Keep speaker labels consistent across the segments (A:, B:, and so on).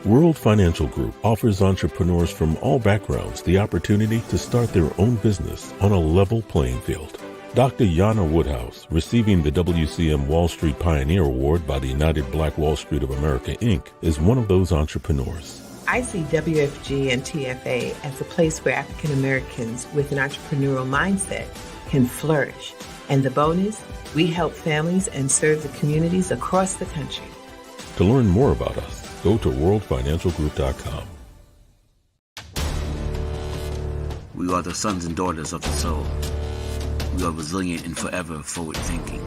A: World Financial Group offers entrepreneurs from all backgrounds the opportunity to start their own business on a level playing field. Dr. Jana Woodhouse, receiving the WCM Wall Street Pioneer Award by the United Black Wall Street of America, Inc., is one of those entrepreneurs.
B: I see WFG and TFA as a place where African Americans with an entrepreneurial mindset can flourish. And the bonus, we help families and serve the communities across the country.
A: To learn more about us, go to worldfinancialgroup.com.
C: We are the sons and daughters of the soul. We are resilient and forever forward-thinking.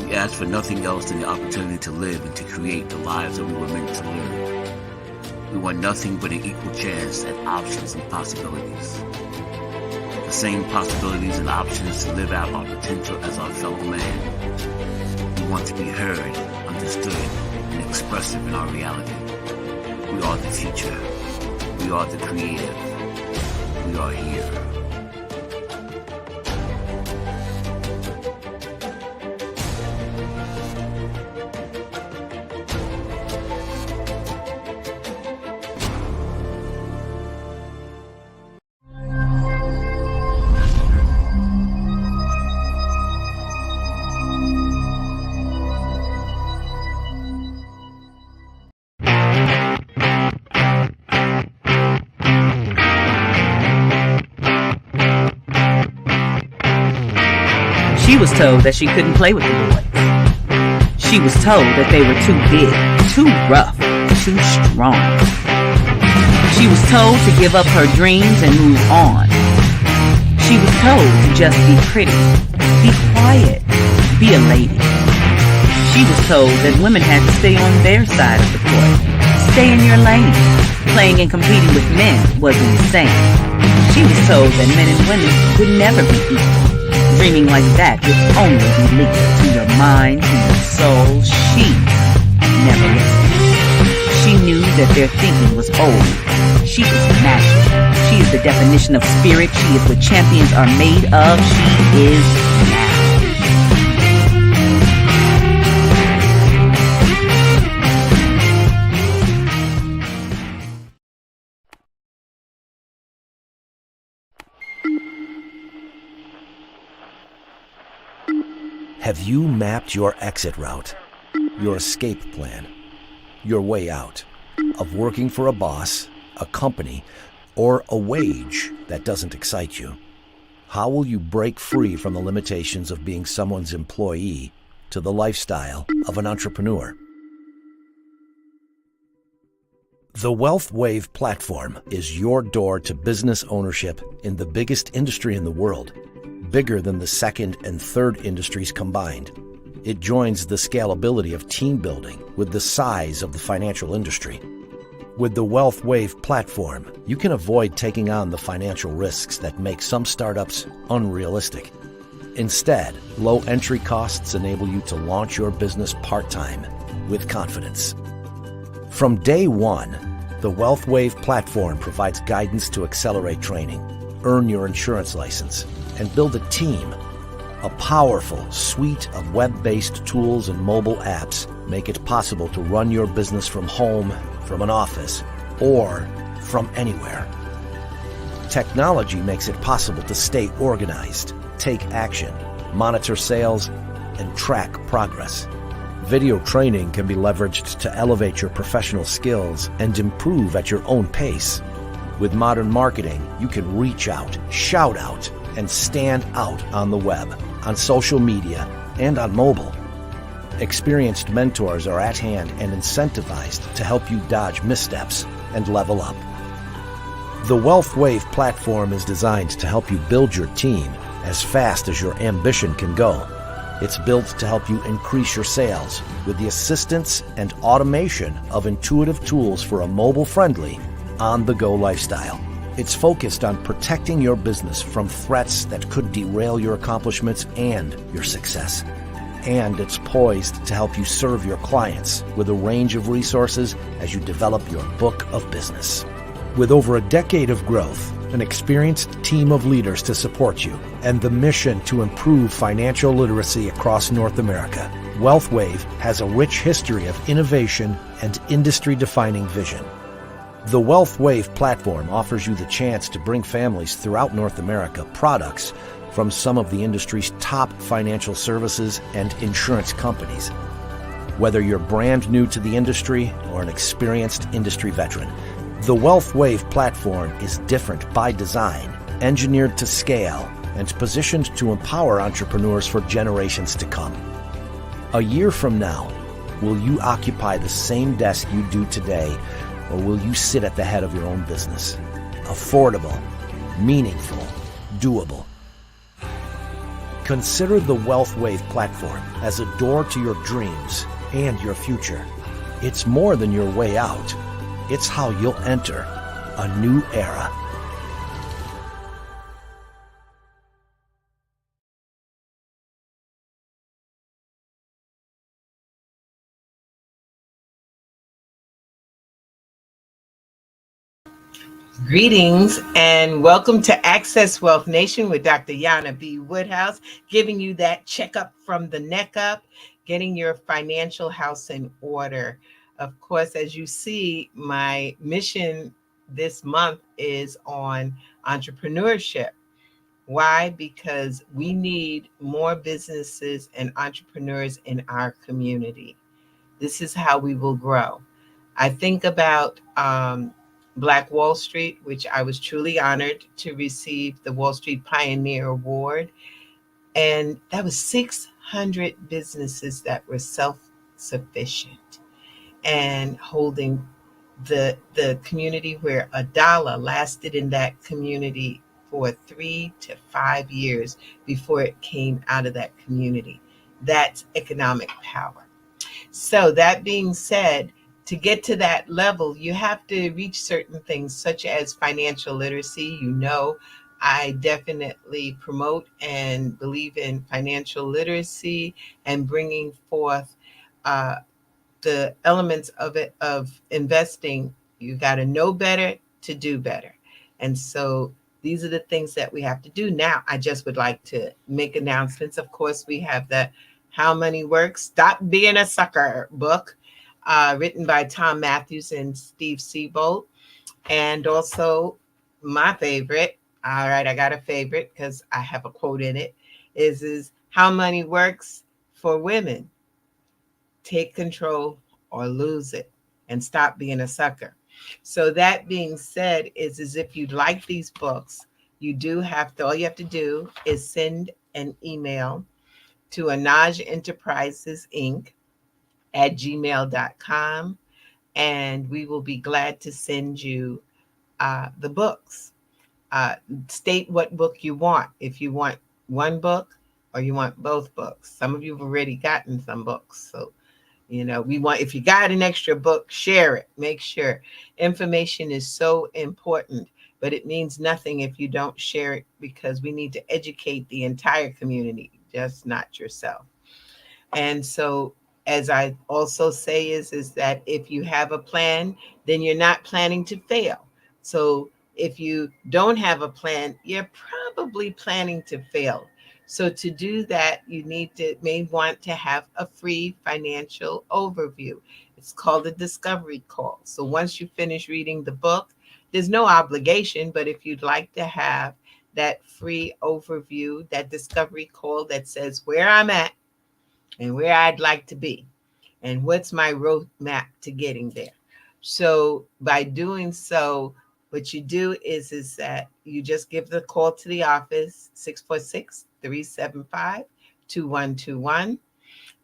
C: We ask for nothing else than the opportunity to live and to create the lives that we were meant to live. We want nothing but an equal chance at options and possibilities. The same possibilities and options to live out our potential as our fellow man. We want to be heard, understood, and expressive in our reality. We are the future. We are the creative. We are here.
D: She was told that she couldn't play with the boys. She was told that they were too big, too rough, too strong. She was told to give up her dreams and move on. She was told to just be pretty, be quiet, be a lady. She was told that women had to stay on their side of the court, stay in your lane. Playing and competing with men was insane. She was told that men and women would never be equal. Dreaming like that would only be lethal to your mind, to your soul. She never listened. She knew that their thinking was old. She is magic. She is the definition of spirit. She is what champions are made of. She is now.
E: Have you mapped your exit route, your escape plan, your way out of working for a boss, a company, or a wage that doesn't excite you? How will you break free from the limitations of being someone's employee to the lifestyle of an entrepreneur? The Wealth Wave platform is your door to business ownership in the biggest industry in the world. Bigger than the second and third industries combined. It joins the scalability of team building with the size of the financial industry. With the Wealth Wave platform, you can avoid taking on the financial risks that make some startups unrealistic. Instead, low entry costs enable you to launch your business part-time with confidence. From day one, the Wealth Wave platform provides guidance to accelerate training, earn your insurance license, and build a team. A powerful suite of web-based tools and mobile apps make it possible to run your business from home, from an office, or from anywhere. Technology makes it possible to stay organized, take action, monitor sales, and track progress. Video training can be leveraged to elevate your professional skills and improve at your own pace. With modern marketing, you can reach out, shout out, and stand out on the web, on social media, and on mobile. Experienced mentors are at hand and incentivized to help you dodge missteps and level up. The Wealth Wave platform is designed to help you build your team as fast as your ambition can go. It's built to help you increase your sales with the assistance and automation of intuitive tools for a mobile-friendly, on-the-go lifestyle. It's focused on protecting your business from threats that could derail your accomplishments and your success. And it's poised to help you serve your clients with a range of resources as you develop your book of business. With over a decade of growth, an experienced team of leaders to support you, and the mission to improve financial literacy across North America, WealthWave has a rich history of innovation and industry-defining vision. The WealthWave platform offers you the chance to bring families throughout North America products from some of the industry's top financial services and insurance companies. Whether you're brand new to the industry or an experienced industry veteran, the WealthWave platform is different by design, engineered to scale, and positioned to empower entrepreneurs for generations to come. A year from now, will you occupy the same desk you do today, or will you sit at the head of your own business? Affordable, meaningful, doable. Consider the WealthWave platform as a door to your dreams and your future. It's more than your way out. It's how you'll enter a new era.
B: Greetings and welcome to Access Wealth Nation with Dr. Jana B. Woodhouse, giving you that checkup from the neck up, getting your financial house in order. Of course, as you see, my mission this month is on entrepreneurship. Why? Because we need more businesses and entrepreneurs in our community. This is how we will grow. I think about Black Wall Street, which I was truly honored to receive the Wall Street Pioneer Award. And that was 600 businesses that were self-sufficient and holding the community, where a dollar lasted in that community for 3 to 5 years before it came out of that community. That's economic power. So that being said, to get to that level, you have to reach certain things, such as financial literacy. You know, I definitely promote and believe in financial literacy and bringing forth the elements of it, of investing. You got to know better to do better. And so these are the things that we have to do. Now, I just would like to make announcements. Of course, we have the How Money Works, Stop Being a Sucker book, written by Tom Matthews and Steve Siebold. And also my favorite, all right, I got a favorite because I have a quote in it, is How Money Works for Women. Take control or lose it, and stop being a sucker. So that being said, is if you'd like these books, you do have to, all you have to do is send an email to Anaj Enterprises Inc. at gmail.com, and we will be glad to send you the books. State what book you want. If you want one book or you want both books. Some of you have already gotten some books. So, you know, we want, if you got an extra book, share it. Make sure. Information is so important, but it means nothing if you don't share it, because we need to educate the entire community, just not yourself. And so, as I also say, is that if you have a plan, then you're not planning to fail. So if you don't have a plan, you're probably planning to fail. So to do that, you may want to have a free financial overview. It's called a discovery call. So once you finish reading the book, there's no obligation, but if you'd like to have that free overview, that discovery call that says where I'm at and where I'd like to be, and what's my roadmap to getting there. So by doing so, what you do is that you just give the call to the office, 646-375-2121,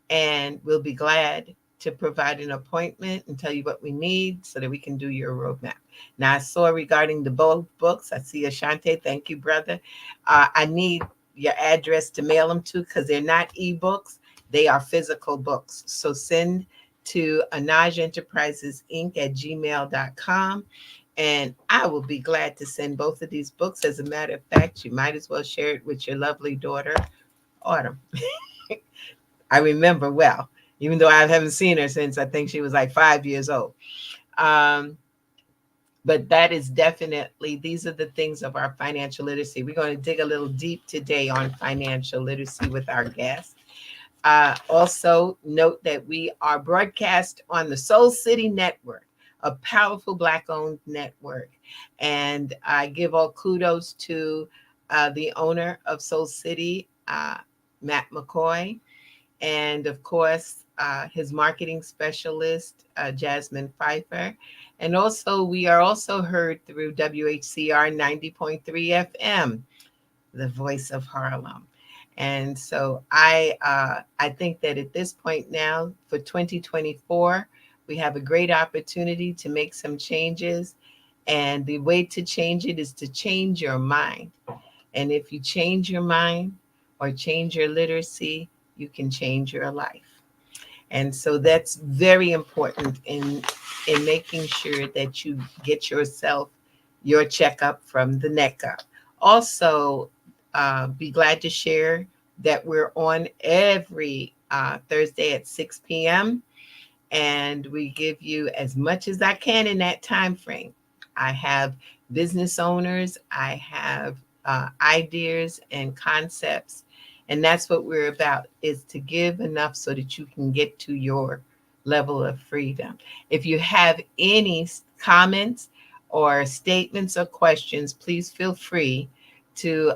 B: and we'll be glad to provide an appointment and tell you what we need so that we can do your roadmap. Now, I saw regarding the both books, I see Ashante, thank you, brother. I need your address to mail them to, because they're not ebooks. They are physical books. So send to Anaj Enterprises Inc. at gmail.com. And I will be glad to send both of these books. As a matter of fact, you might as well share it with your lovely daughter, Autumn. I remember well, even though I haven't seen her since I think she was like 5 years old. But that is definitely, these are the things of our financial literacy. We're going to dig a little deep today on financial literacy with our guest. Also, note that we are broadcast on the Soul City Network, a powerful Black-owned network. And I give all kudos to the owner of Soul City, Matt McCoy, and of course, his marketing specialist, Jasmine Pfeiffer. And also, we are also heard through WHCR 90.3 FM, the voice of Harlem. And so I think that at this point now for 2024, we have a great opportunity to make some changes. And the way to change it is to change your mind. And if you change your mind or change your literacy, you can change your life. And so that's very important in making sure that you get yourself your checkup from the neck up. Also, be glad to share that we're on every Thursday at 6 p.m. and we give you as much as I can in that time frame. I have business owners, I have ideas and concepts, and that's what we're about, is to give enough so that you can get to your level of freedom. If you have any comments or statements or questions, please feel free to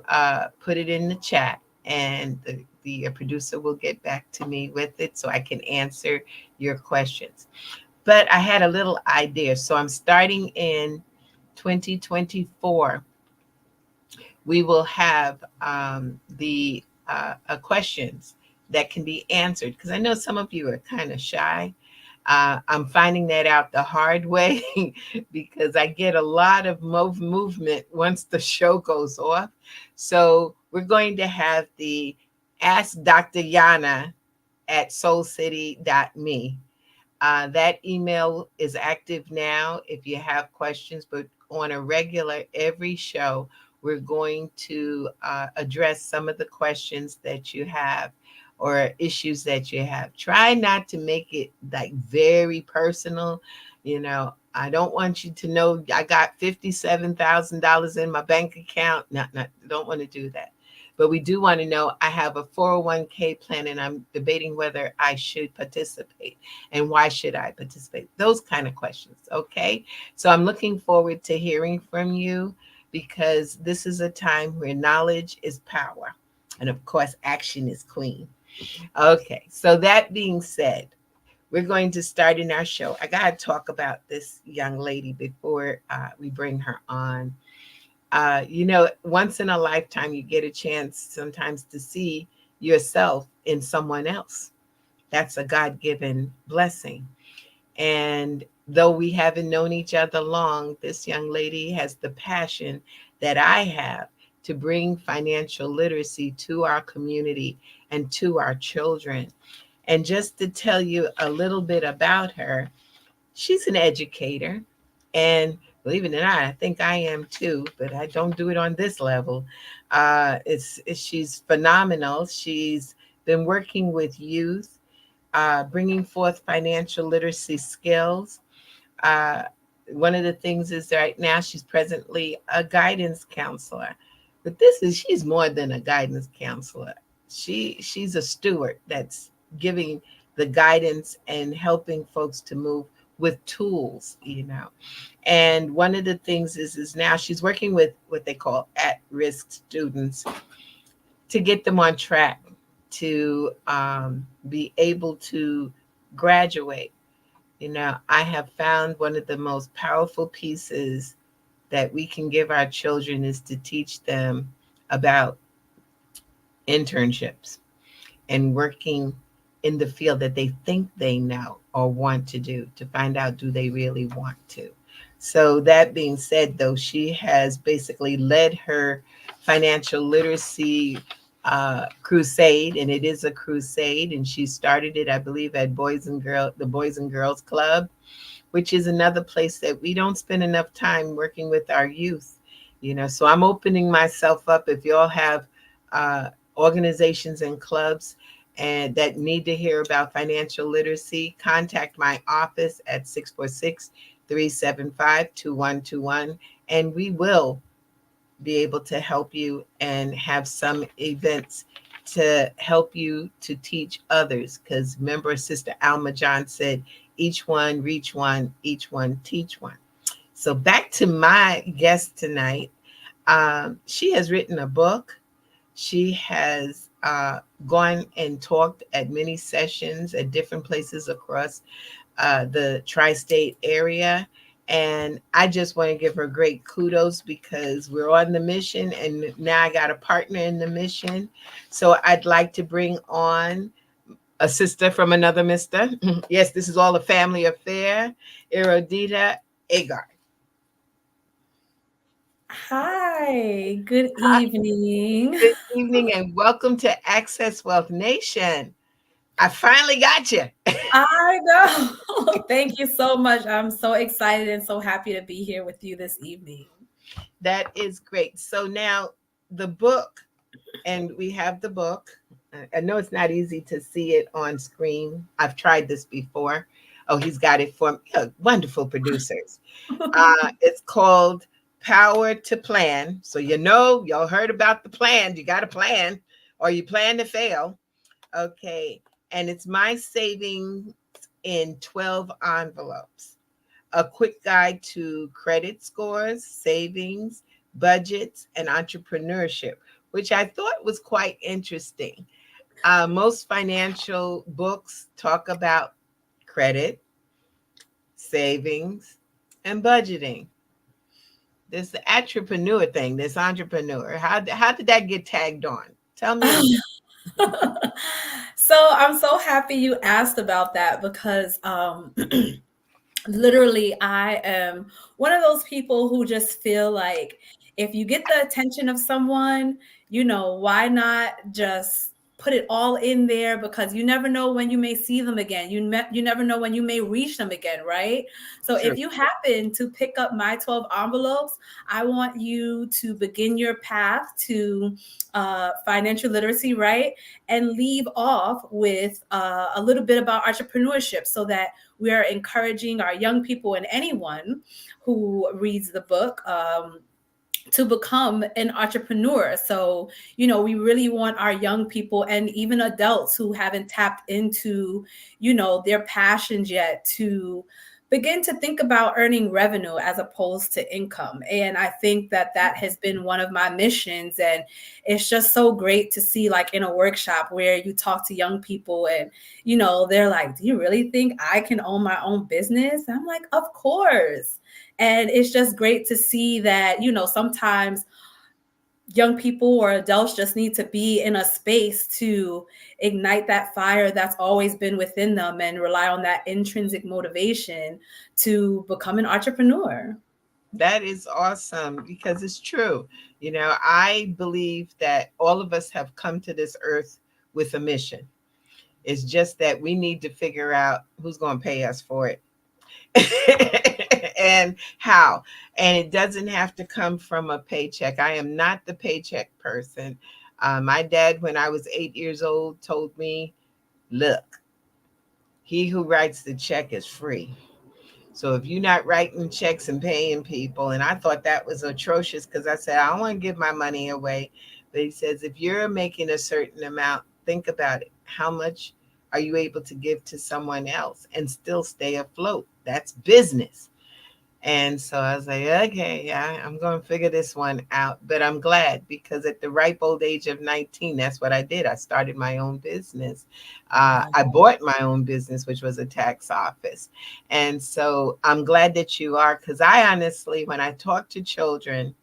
B: put it in the chat, and the producer will get back to me with it so I can answer your questions. But I had a little idea. So I'm starting in 2024. We will have the questions that can be answered, because I know some of you are kind of shy. I'm finding that out the hard way because I get a lot of movement once the show goes off. So we're going to have the Ask Dr. Jana at soulcity.me. That email is active now if you have questions, but on a regular, every show, we're going to address some of the questions that you have or issues that you have. Try not to make it like very personal. You know, I don't want you to know I got $57,000 in my bank account. Don't want to do that. But we do want to know I have a 401k plan and I'm debating whether I should participate and why should I participate? Those kind of questions. Okay. So I'm looking forward to hearing from you, because this is a time where knowledge is power. And of course, action is queen. Okay. So that being said, we're going to start in our show. I got to talk about this young lady before we bring her on. You know, once in a lifetime, you get a chance sometimes to see yourself in someone else. That's a God-given blessing. And though we haven't known each other long, this young lady has the passion that I have to bring financial literacy to our community and to our children. And just to tell you a little bit about her, she's an educator. And believe it or not, I think I am too, but I don't do it on this level. She's phenomenal. She's been working with youth, bringing forth financial literacy skills. Uh, One of the things is right now she's presently a guidance counselor, but she's more than a guidance counselor. She's a steward that's giving the guidance and helping folks to move with tools, you know. And one of the things is now she's working with what they call at-risk students to get them on track to be able to graduate. You know, I have found one of the most powerful pieces that we can give our children is to teach them about internships and working in the field that they think they know or want to do, to find out, do they really want to? So that being said, though, she has basically led her financial literacy crusade, and it is a crusade, and she started it, I believe, at the Boys and Girls Club, which is another place that we don't spend enough time working with our youth. You know, so I'm opening myself up. If you all have organizations and clubs and that need to hear about financial literacy, contact my office at 646-375-2121, and we will be able to help you and have some events to help you to teach others. Because remember, Sister Alma John said, each one reach one, each one teach one. So back to my guest tonight. She has written a book. She has gone and talked at many sessions at different places across the tri-state area. And I just want to give her great kudos because we're on the mission and now I got a partner in the mission. So I'd like to bring on a sister from another mister. Yes, this is all a family affair. Erodita Agard.
F: Hi, good
B: Hi,
F: evening.
B: good evening and welcome to Access Wealth Nation. I finally got you.
F: I know. Thank you so much. I'm so excited and so happy to be here with you this evening.
B: That is great. So now the book, and we have the book. I know it's not easy to see it on screen. I've tried this before. Oh, he's got it for me. Oh, wonderful producers. It's called Power to Plan. So y'all heard about the plan. You got a plan or you plan to fail. Okay. And it's my savings in 12 envelopes. A quick guide to credit scores, savings, budgets, and entrepreneurship, which I thought was quite interesting. Most financial books talk about credit, savings, and budgeting. This entrepreneur thing, this entrepreneur, how did that get tagged on? Tell me about
F: So I'm so happy you asked about that because literally I am one of those people who just feel like if you get the attention of someone, why not just put it all in there, because you never know when you may see them again. You never know when you may reach them again, right? So
B: True.
F: if you happen to pick up my 12 envelopes, I want you to begin your path to financial literacy, right? And leave off with a little bit about entrepreneurship so that we are encouraging our young people and anyone who reads the book to become an entrepreneur. So, we really want our young people and even adults who haven't tapped into, their passions yet to begin to think about earning revenue as opposed to income. And I think that has been one of my missions. And it's just so great to see, like in a workshop where you talk to young people and, they're like, do you really think I can own my own business? I'm like, of course. And it's just great to see that, sometimes young people or adults just need to be in a space to ignite that fire that's always been within them and rely on that intrinsic motivation to become an entrepreneur.
B: That is awesome because it's true. I believe that all of us have come to this earth with a mission. It's just that we need to figure out who's going to pay us for it and how. And it doesn't have to come from a paycheck. I am not the paycheck person. My dad, when I was 8 years old, told me, look, he who writes the check is free. So if you're not writing checks and paying people, and I thought that was atrocious because I said, I don't want to give my money away. But he says, if you're making a certain amount, think about it. How much are you able to give to someone else and still stay afloat? That's business. And so I was like, okay, yeah, I'm going to figure this one out. But I'm glad because at the ripe old age of 19, that's what I did. I started my own business. I bought my own business, which was a tax office. And so I'm glad that you are, because I honestly, when I talk to children,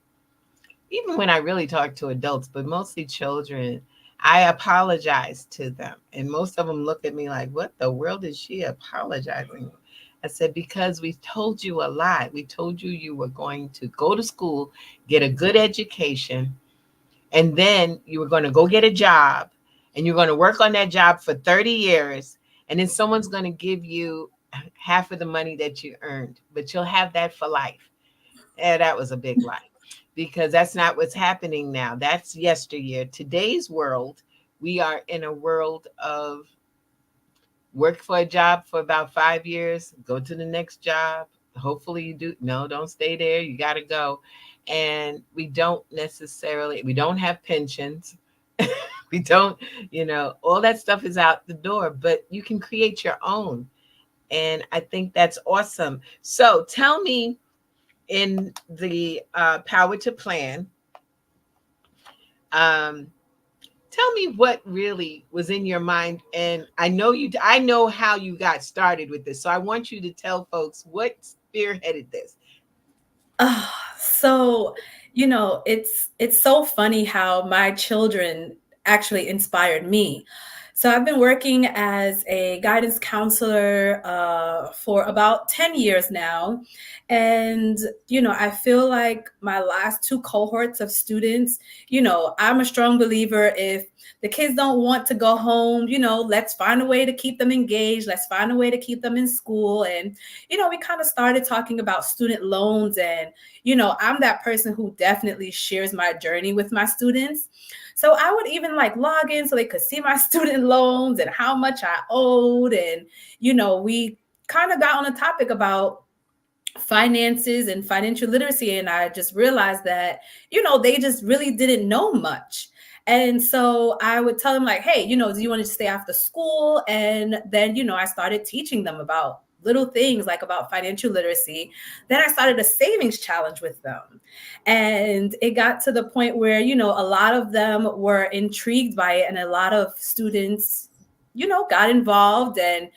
B: even when I really talk to adults, but mostly children, I apologize to them. And most of them look at me like, what the world is she apologizing? I said, because we told you a lie. We told you you were going to go to school, get a good education, and then you were going to go get a job, and you're going to work on that job for 30 years, and then someone's going to give you half of the money that you earned, but you'll have that for life. And that was a big lie because that's not what's happening now. That's yesteryear. Today's world, we are in a world of work for a job for about 5 years, go to the next job. Hopefully you do. No, don't stay there. You got to go. And we don't have pensions. We don't, all that stuff is out the door, but you can create your own. And I think that's awesome. So tell me, in the Power to Plan, um, tell me what really was in your mind. And I know how you got started with this. So I want you to tell folks what spearheaded this.
F: So, it's so funny how my children actually inspired me. So I've been working as a guidance counselor for about 10 years now. And, I feel like my last two cohorts of students, I'm a strong believer, if the kids don't want to go home, let's find a way to keep them engaged. Let's find a way to keep them in school. And, we kind of started talking about student loans. And, I'm that person who definitely shares my journey with my students. So I would even like log in so they could see my student loans and how much I owed. And, we kind of got on a topic about finances and financial literacy. And I just realized that, they just really didn't know much. And so I would tell them like, hey, do you want to stay after school? And then, I started teaching them about little things like about financial literacy. Then I started a savings challenge with them. And it got to the point where, a lot of them were intrigued by it. And a lot of students, got involved. And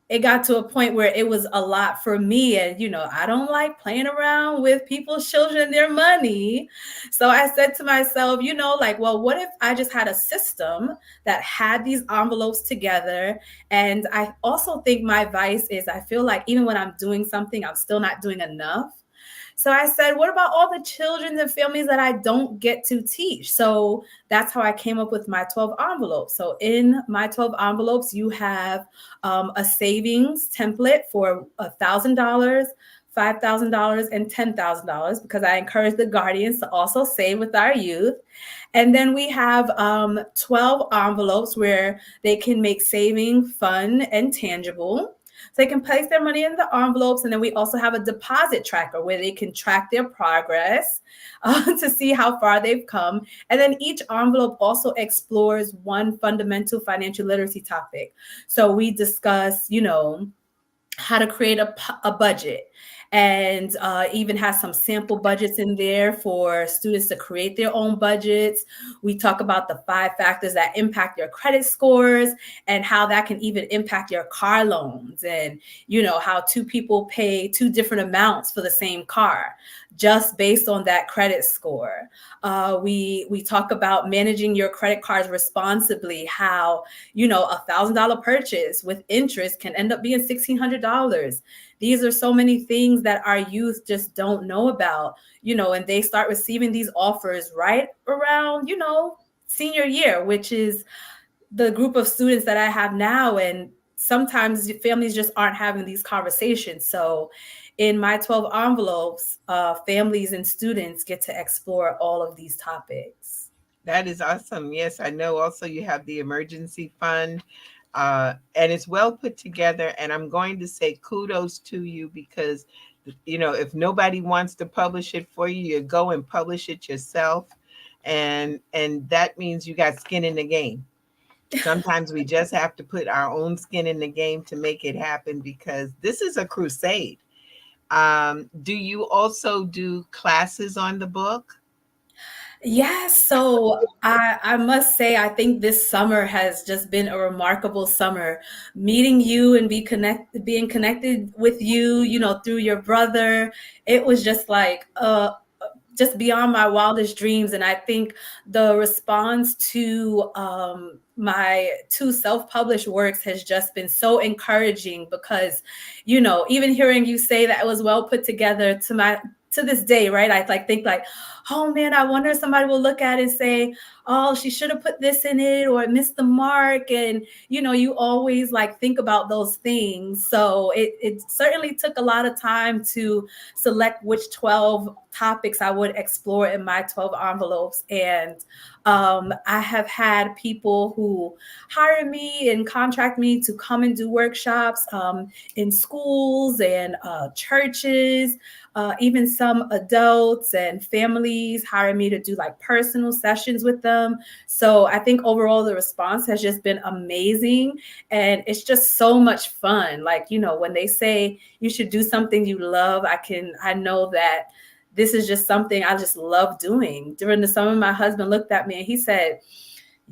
F: it got to a point where it was a lot for me. And, I don't like playing around with people's children and their money. So I said to myself, like, well, what if I just had a system that had these envelopes together? And I also think my advice is I feel like even when I'm doing something, I'm still not doing enough. So I said, what about all the children and families that I don't get to teach? So that's how I came up with my 12 envelopes. So in my 12 envelopes, you have a savings template for $1,000, $5,000, and $10,000, because I encourage the guardians to also save with our youth. And then we have 12 envelopes where they can make saving fun and tangible. So they can place their money in the envelopes. And then we also have a deposit tracker where they can track their progress to see how far they've come. And then each envelope also explores one fundamental financial literacy topic. So we discuss, how to create a budget, and even has some sample budgets in there for students to create their own budgets. We talk about the 5 factors that impact your credit scores and how that can even impact your car loans, and how 2 people pay 2 different amounts for the same car just based on that credit score. We talk about managing your credit cards responsibly, how $1,000 purchase with interest can end up being $1,600. These are so many things that our youth just don't know about, and they start receiving these offers right around, senior year, which is the group of students that I have now. And sometimes families just aren't having these conversations. So in my 12 envelopes, families and students get to explore all of these topics.
B: That is awesome. Yes, I know also you have the emergency fund, and it's well put together. And I'm going to say kudos to you because, if nobody wants to publish it for you, you go and publish it yourself. And that means you got skin in the game. Sometimes we just have to put our own skin in the game to make it happen, because this is a crusade. Do you also do classes on the book?
F: Yes. So I must say, I think this summer has just been a remarkable summer. Meeting you and being connected with you, through your brother. It was just like just beyond my wildest dreams. And I think the response to my 2 self-published works has just been so encouraging, because, even hearing you say that it was well put together to this day, right? I think like, oh man, I wonder if somebody will look at it and say, oh, she should have put this in it, or it missed the mark. And, you always like think about those things. So it certainly took a lot of time to select which 12 topics I would explore in my 12 envelopes. And I have had people who hire me and contract me to come and do workshops in schools and churches. Even some adults and families hire me to do like personal sessions with them. So I think overall the response has just been amazing. And it's just so much fun. Like, you know, when they say you should do something you love, I know that this is just something I just love doing. During the summer, my husband looked at me and he said,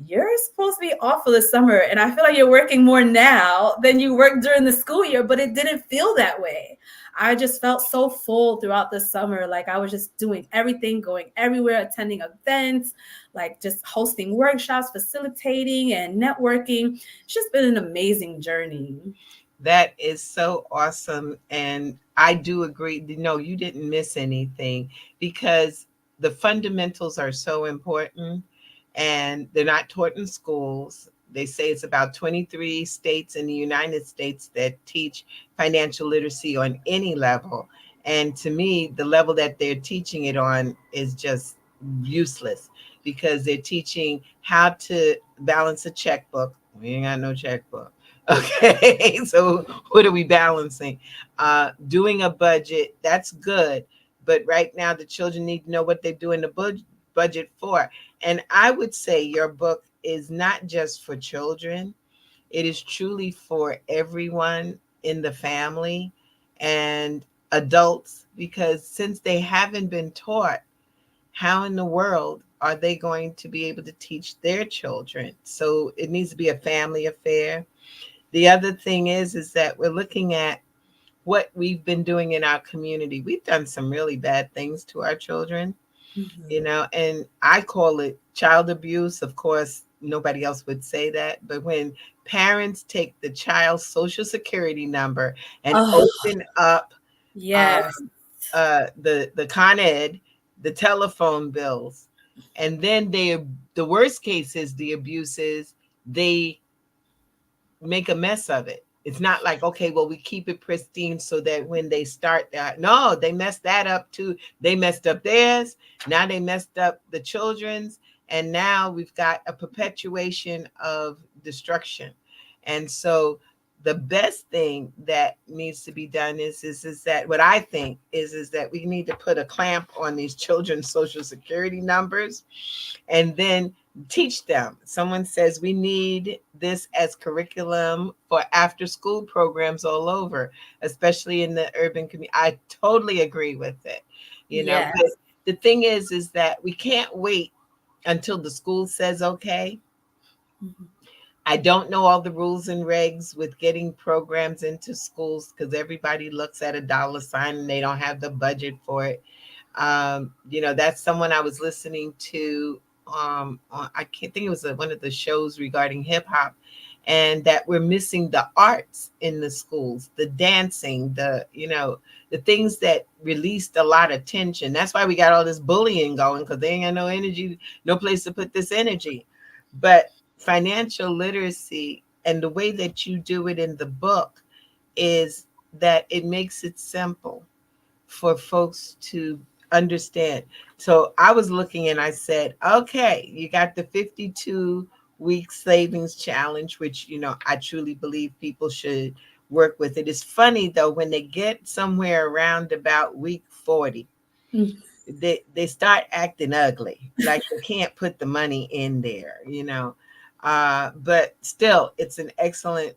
F: "You're supposed to be off for the summer. And I feel like you're working more now than you worked during the school year," but it didn't feel that way. I just felt so full throughout the summer. Like I was just doing everything, going everywhere, attending events, like just hosting workshops, facilitating and networking. It's just been an amazing journey.
B: That is so awesome. And I do agree. No, you didn't miss anything because the fundamentals are so important and they're not taught in schools. They say it's about 23 states in the United States that teach financial literacy on any level. And to me, the level that they're teaching it on is just useless because they're teaching how to balance a checkbook. We ain't got no checkbook. Okay, so what are we balancing? Doing a budget, that's good. But right now, the children need to know what they're doing the budget for. And I would say your book is not just for children, it is truly for everyone in the family and adults, because since they haven't been taught, how in the world are they going to be able to teach their children? So it needs to be a family affair. The other thing is that we're looking at what we've been doing in our community. We've done some really bad things to our children, you know, and I call it child abuse. Of course, nobody else would say that. But when parents take the child's social security number and open up
F: Yes.
B: the Con Ed, the telephone bills, and then the worst case is the abuse is they make a mess of it. It's not like, okay, well, we keep it pristine so that when they start that, no, they messed that up too. They messed up theirs. Now they messed up the children's. And now we've got a perpetuation of destruction. And so the best thing that needs to be done is that what I think is that we need to put a clamp on these children's social security numbers and then teach them. Someone says we need this as curriculum for after school programs all over, especially in the urban community. I totally agree with it. You know,
F: Yes.
B: but the thing is that we can't wait until the school says okay. I don't know all the rules and regs with getting programs into schools because everybody looks at a dollar sign and they don't have the budget for it. You know, that's someone I was listening to. I can't think it was one of the shows regarding hip hop, and that we're missing the arts in the schools, the dancing, the things that released a lot of tension. That's why we got all this bullying going because they ain't got no energy, no place to put this energy. But financial literacy and the way that you do it in the book is that it makes it simple for folks to understand. So I was looking and I said, okay, you got the 52-week savings challenge, which, you know, I truly believe people should work with it. It's funny though, when they get somewhere around about week 40, they start acting ugly, like they can't put the money in there, you know. But still, it's an excellent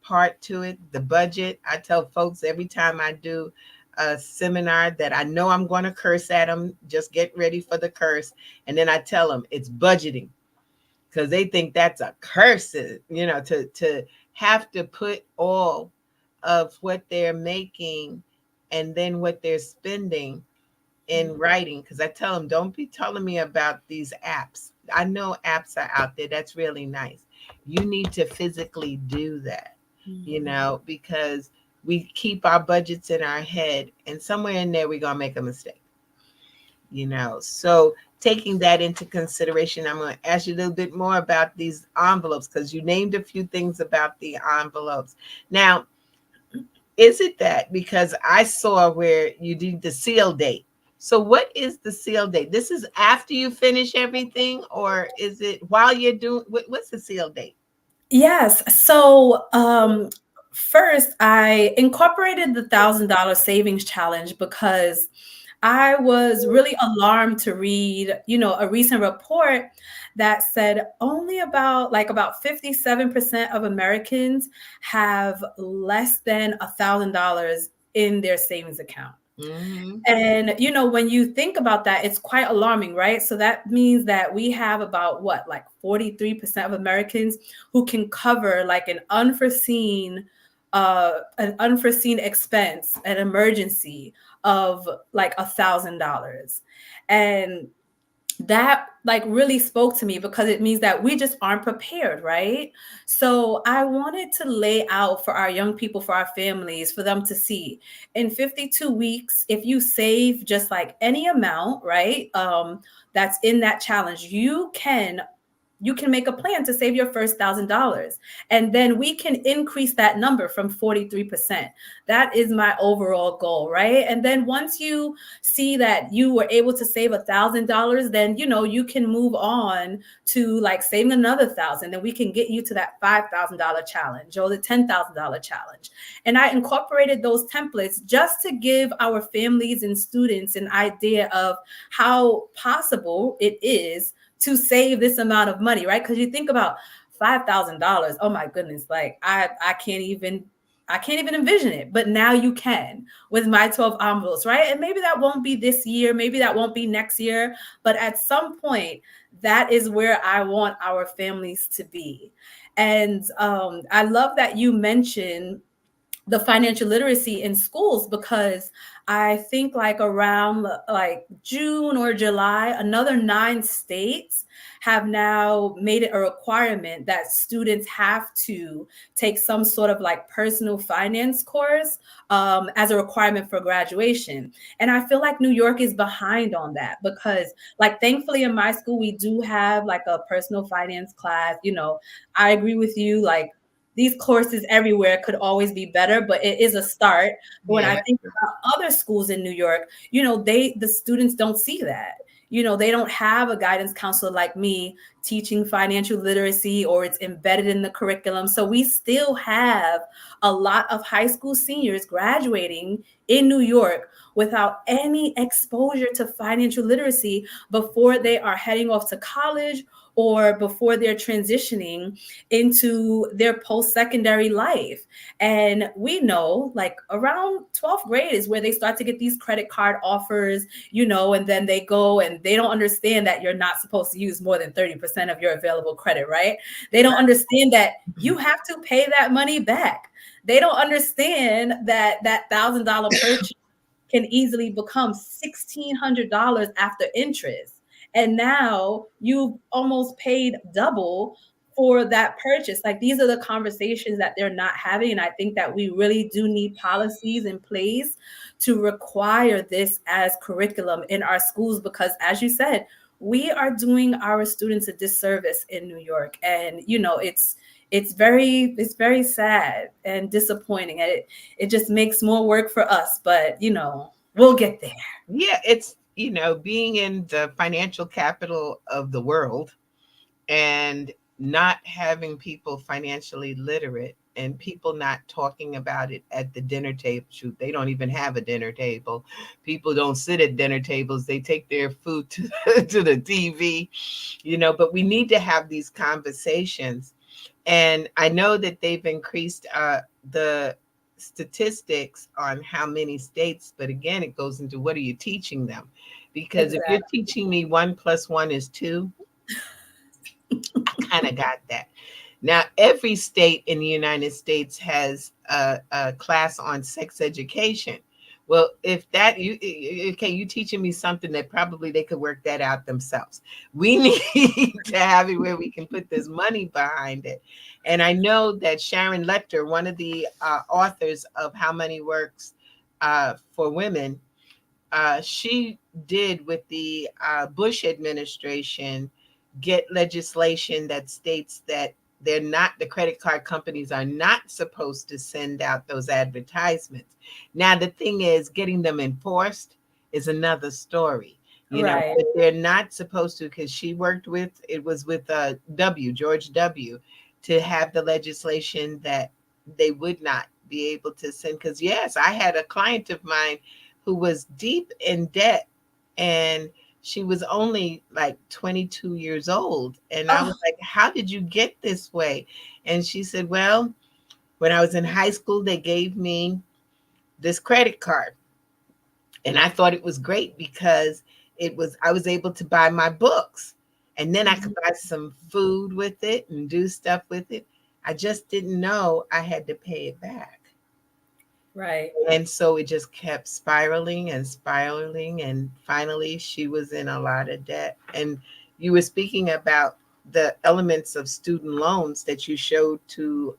B: part to it. The budget, I tell folks every time I do a seminar that I know I'm going to curse at them, just get ready for the curse. And then I tell them it's budgeting because they think that's a curse, you know, to have to put all of what they're making and then what they're spending in writing. Because I tell them, don't be telling me about these apps. I know apps are out there. That's really nice. You need to physically do that, you know, because we keep our budgets in our head and somewhere in there, we're going to make a mistake, you know. So taking that into consideration, I'm going to ask you a little bit more about these envelopes because you named a few things about the envelopes. Now, is it that because I saw where you did the seal date? So what is the seal date? This is after you finish everything, or is it while you're doing, what's the seal date?
F: Yes. So, first, I incorporated the $1,000 savings challenge because I was really alarmed to read, a recent report that said only about 57% of Americans have less than $1,000 in their savings account.
B: Mm-hmm.
F: And when you think about that, it's quite alarming, right? So that means that we have about what, like 43% of Americans who can cover like an unforeseen expense, an emergency of like $1,000. And that like really spoke to me because it means that we just aren't prepared, right? So I wanted to lay out for our young people, for our families, for them to see in 52 weeks, if you save just like any amount, right? That's in that challenge, you can make a plan to save your first $1,000. And then we can increase that number from 43%. That is my overall goal, right? And then once you see that you were able to save $1,000, then you can move on to like saving another thousand. Then we can get you to that $5,000 challenge or the $10,000 challenge. And I incorporated those templates just to give our families and students an idea of how possible it is to save this amount of money, right? Because you think about $5,000. Oh my goodness, like I can't even envision it. But now you can with my 12 envelopes, right? And maybe that won't be this year, maybe that won't be next year, but at some point, that is where I want our families to be. And I love that you mentioned the financial literacy in schools, because I think like around like June or July, another 9 states have now made it a requirement that students have to take some sort of like personal finance course as a requirement for graduation. And I feel like New York is behind on that because like thankfully in my school, we do have like a personal finance class. I agree with you. Like these courses everywhere could always be better, but it is a start. But when I
B: Yeah.
F: think about other schools in New York, the students don't see that. They don't have a guidance counselor like me teaching financial literacy, or it's embedded in the curriculum. So we still have a lot of high school seniors graduating in New York without any exposure to financial literacy before they are heading off to college or before they're transitioning into their post-secondary life. And we know like around 12th grade is where they start to get these credit card offers, and then they go and they don't understand that you're not supposed to use more than 30% of your available credit, right? They don't understand that you have to pay that money back. They don't understand that that $1,000 purchase can easily become $1,600 after interest. And now you've almost paid double for that purchase. Like these are the conversations that they're not having. And I think that we really do need policies in place to require this as curriculum in our schools, because as you said, we are doing our students a disservice in New York. And it's very sad and disappointing. And it just makes more work for us, but we'll get there.
B: Yeah, it's, being in the financial capital of the world and not having people financially literate and people not talking about it at the dinner table. Shoot, they don't even have a dinner table. People don't sit at dinner tables. They take their food to, to the TV, but we need to have these conversations. And I know that they've increased the statistics on how many states, but again, it goes into what are you teaching them? Because if you're
F: Exactly.
B: teaching me 1+1 is 2, I kind of got that. Now, every state in the United States has a class on sex education. Well, if that you teaching me something that probably they could work that out themselves. We need to have it where we can put this money behind it. And I know that Sharon Lechter, one of the authors of How Money Works for Women, she did with the Bush administration get legislation that states that the credit card companies are not supposed to send out those advertisements. Now, the thing is, getting them enforced is another story,
F: Right.
B: but they're not supposed to, because she worked with, it was with George W., to have the legislation that they would not be able to send. Because, yes, I had a client of mine who was deep in debt, and she was only like 22 years old. And I was
F: Oh,
B: like, how did you get this way? And she said, well, when I was in high school, they gave me this credit card. And I thought it was great because I was able to buy my books, and then I
F: mhm.
B: could buy some food with it and do stuff with it. I just didn't know I had to pay it back.
F: Right.
B: And so it just kept spiraling and spiraling. And finally, she was in a lot of debt. And you were speaking about the elements of student loans that you showed to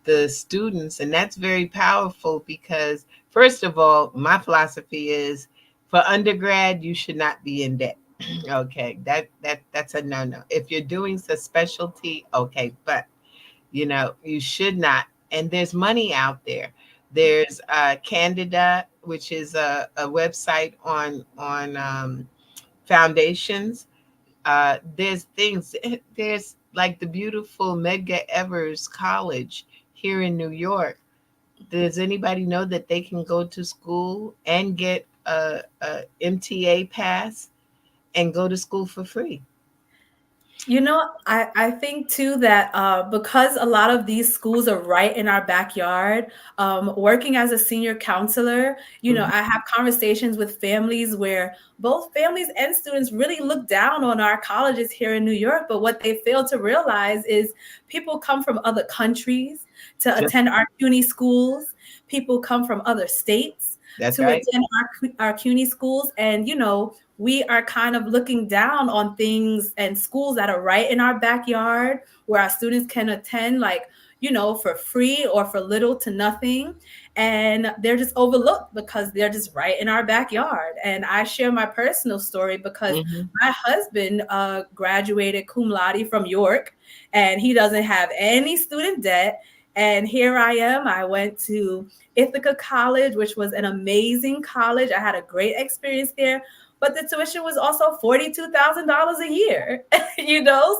B: the students. And that's very powerful because, first of all, my philosophy is for undergrad, you should not be in debt. Okay, that's a no-no. If you're doing a specialty, okay, but you should not. And there's money out there. There's Candida, which is a website on foundations. There's things. There's like the beautiful Medgar Evers College here in New York. Does anybody know that they can go to school and get a MTA pass and go to school for free?
F: I think too that because a lot of these schools are right in our backyard, working as a senior counselor,
B: Mhm.
F: I have conversations with families where both families and students really look down on our colleges here in New York. But what they fail to realize is people come from other countries to
B: Just
F: attend our CUNY schools. People come from other states
B: that's
F: to
B: right.
F: attend our CUNY schools. And, we are kind of looking down on things and schools that are right in our backyard where our students can attend, like, for free or for little to nothing. And they're just overlooked because they're just right in our backyard. And I share my personal story because
B: Hmm.
F: my husband graduated cum laude from York, and he doesn't have any student debt. And here I am. I went to Ithaca College, which was an amazing college. I had a great experience there, but the tuition was also $42,000 a year,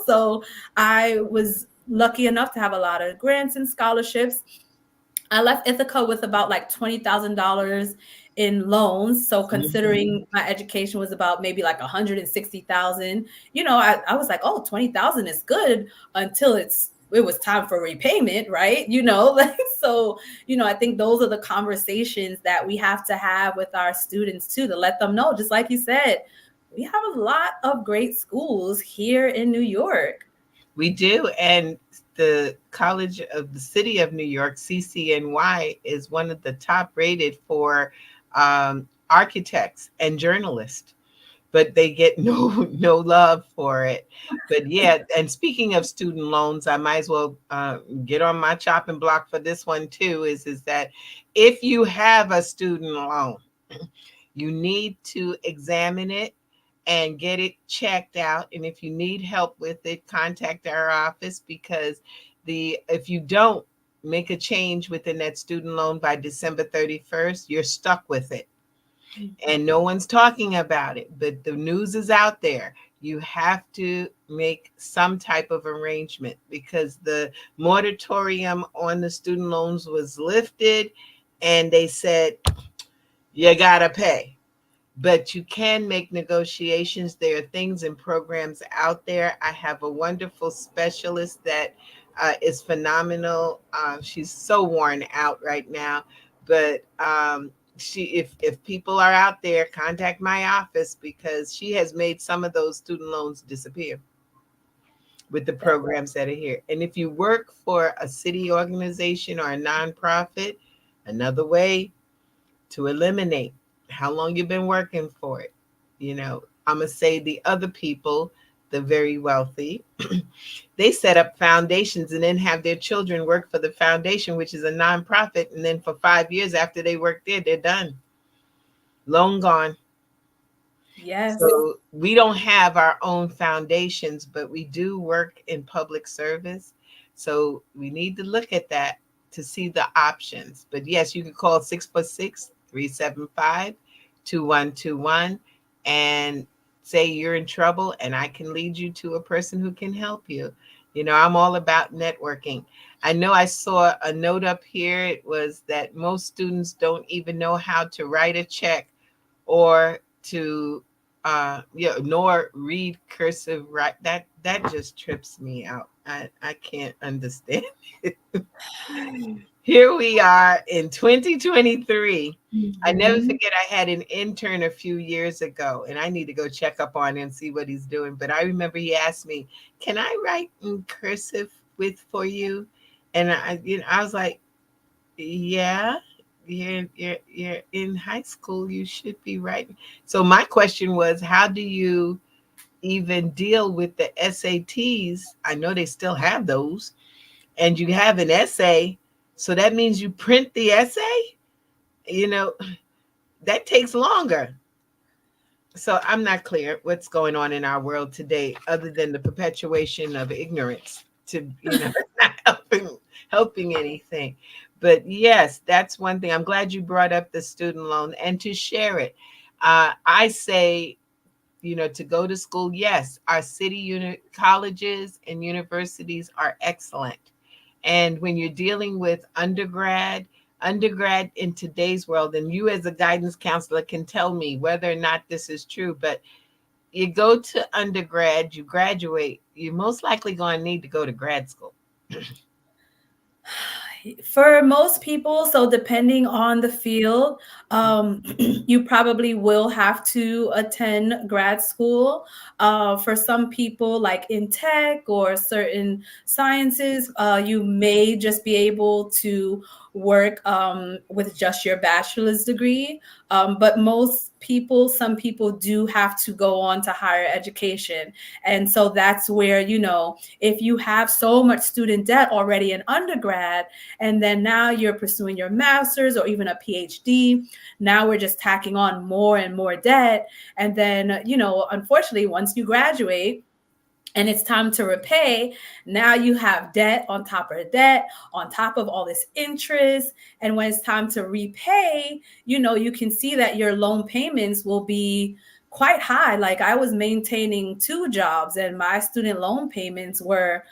F: So I was lucky enough to have a lot of grants and scholarships. I left Ithaca with about like $20,000 in loans. So
B: Hmm.
F: considering my education was about maybe like 160,000, I was like, oh, 20,000 is good until it was time for repayment, right? Like, so, I think those are the conversations that we have to have with our students too, to let them know, just like you said, we have a lot of great schools here in New York.
B: We do. And the College of the City of New York, CCNY, is one of the top rated for architects and journalists, but they get no love for it. But yeah, and speaking of student loans, I might as well get on my chopping block for this one too. Is that if you have a student loan, you need to examine it and get it checked out. And if you need help with it, contact our office, because if you don't make a change within that student loan by December 31st, you're stuck with it. And no one's talking about it, but the news is out there. You have to make some type of arrangement, because the moratorium on the student loans was lifted, and they said you gotta pay, but you can make negotiations. There are things and programs out there. I have a wonderful specialist that is phenomenal. She's so worn out right now, but if people are out there, contact my office, because she has made some of those student loans disappear with the programs that are here. And if you work for a city organization or a nonprofit, another way to eliminate how long you've been working for it. I'm going to say the other people, the very wealthy, they set up foundations and then have their children work for the foundation, which is a nonprofit. And then for 5 years after they work there, they're done. Long gone.
F: Yes.
B: So we don't have our own foundations, but we do work in public service. So we need to look at that to see the options. But yes, you can call 646-375 2121 and say you're in trouble, and I can lead you to a person who can help you. I'm all about networking. I know I saw a note up here. It was that most students don't even know how to write a check or to nor read cursive. Right, that just trips me out. I can't understand it. Here we are in 2023. I never
F: Mhm.
B: forget I had an intern a few years ago, and I need to go check up on him and see what he's doing. But I remember he asked me, "Can I write in cursive with for you?" And I was like, "Yeah, you're in high school. You should be writing." So my question was, how do you even deal with the SATs? I know they still have those, and you have an essay, so that means you print the essay. You know, that takes longer. So I'm not clear what's going on in our world today, other than the perpetuation of ignorance to not helping anything. But yes, that's one thing. I'm glad you brought up the student loan and to share it. I say, to go to school. Yes, our city colleges and universities are excellent. And when you're dealing with undergrad in today's world, and you as a guidance counselor can tell me whether or not this is true, but you go to undergrad, you graduate, you're most likely going to need to go to grad school.
F: For most people, so depending on the field, you probably will have to attend grad school. For some people, like in tech or certain sciences, you may just be able to work with just your bachelor's degree. But some people do have to go on to higher education. And so that's where, if you have so much student debt already in undergrad, and then now you're pursuing your master's or even a PhD, now we're just tacking on more and more debt. And then, unfortunately, once you graduate, and it's time to repay, now you have debt on top of debt, on top of all this interest. And when it's time to repay, you can see that your loan payments will be quite high. Like I was maintaining 2 jobs and my student loan payments were